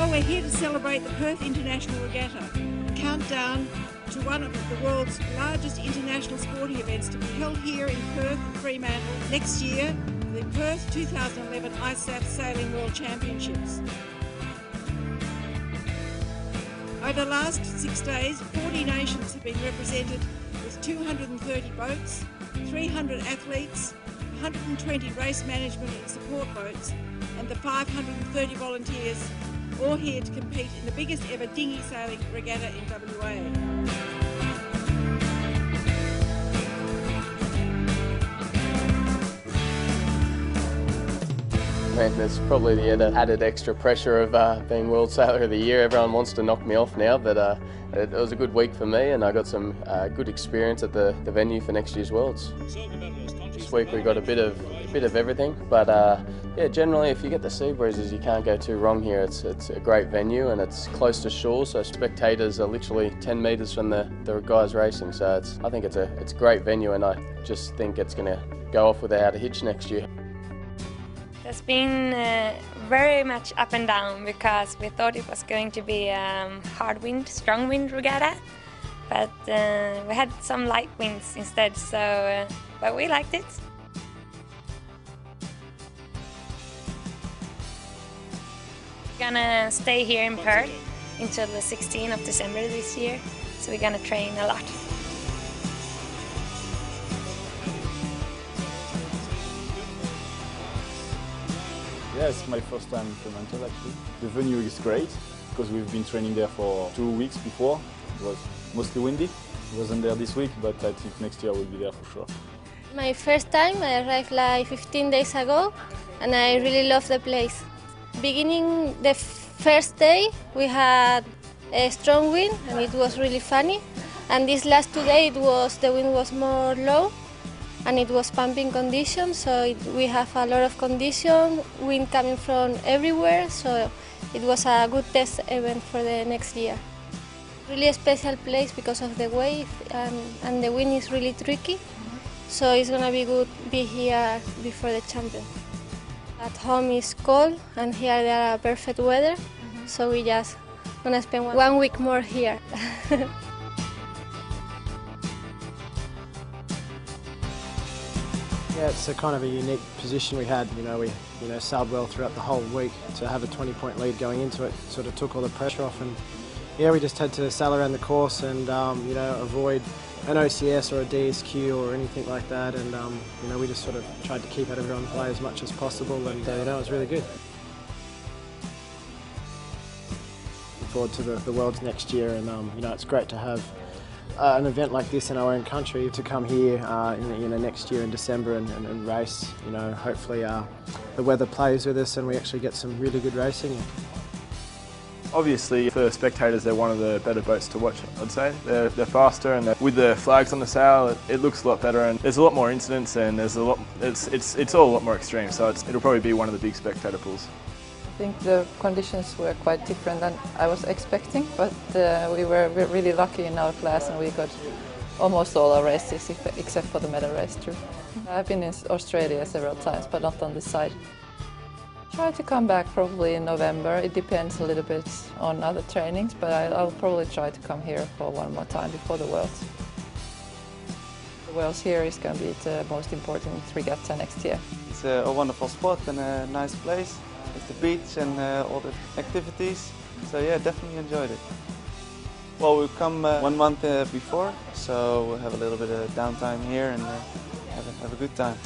Well, we're here to celebrate the Perth International Regatta, a countdown to one of the world's largest international sporting events to be held here in Perth and Fremantle next year, the Perth 2011 ISAF Sailing World Championships. Over the last 6 days, 40 nations have been represented with 230 boats, 300 athletes, 120 race management and support boats, and the 530 volunteers, all here to compete in the biggest ever dinghy sailing regatta in WA. There's probably the added extra pressure of being World Sailor of the Year. Everyone wants to knock me off now, but it was a good week for me, and I got some good experience at the venue for next year's Worlds. This week we got a bit of everything, but yeah, generally if you get the sea breezes you can't go too wrong here. It's a great venue and it's close to shore, so spectators are literally 10 metres from the guys racing. So I think it's a great venue, and I just think it's going to go off without a hitch next year. It's been very much up and down because we thought it was going to be hard wind, strong wind regatta, but we had some light winds instead, so but we liked it. We're gonna stay here in Perth until the 16th of December this year, so we're gonna train a lot. Yeah, it's my first time in Fremantle actually. The venue is great because we've been training there for 2 weeks before. It was mostly windy. It wasn't there this week, but I think next year I will be there for sure. My first time, I arrived like 15 days ago and I really love the place. Beginning the first day we had a strong wind and it was really funny, and this last 2 days the wind was more low and it was pumping conditions, so we have a lot of condition, wind coming from everywhere, so it was a good test event for the next year. Really a special place because of the wave and the wind is really tricky, so it's gonna be good to be here before the champion. At home is cold and here there are perfect weather, so we just gonna spend 1 week more here. Yeah, it's a kind of a unique position we had. We sailed well throughout the whole week. To have a 20-point lead going into it sort of took all the pressure off, and yeah, we just had to sail around the course and avoid an OCS or a DSQ or anything like that, and we just sort of tried to keep everyone play as much as possible, and it was really good. Look forward to the Worlds next year, and it's great to have an event like this in our own country, to come here next year in December and race. Hopefully the weather plays with us and we actually get some really good racing. Obviously, for spectators, they're one of the better boats to watch, I'd say. They're faster, and with the flags on the sail, it looks a lot better, and there's a lot more incidents, and it's all a lot more extreme, so it'll probably be one of the big spectator pools. I think the conditions were quite different than I was expecting, but we were really lucky in our class and we got almost all our races except for the medal race too. I've been in Australia several times, but not on this side. Try to come back probably in November. It depends a little bit on other trainings, but I'll probably try to come here for one more time before the Worlds. The Worlds here is going to be the most important regatta next year. It's a wonderful spot and a nice place. With the beach and all the activities, so yeah, definitely enjoyed it. Well, we've come 1 month before, so we'll have a little bit of downtime here and have a good time.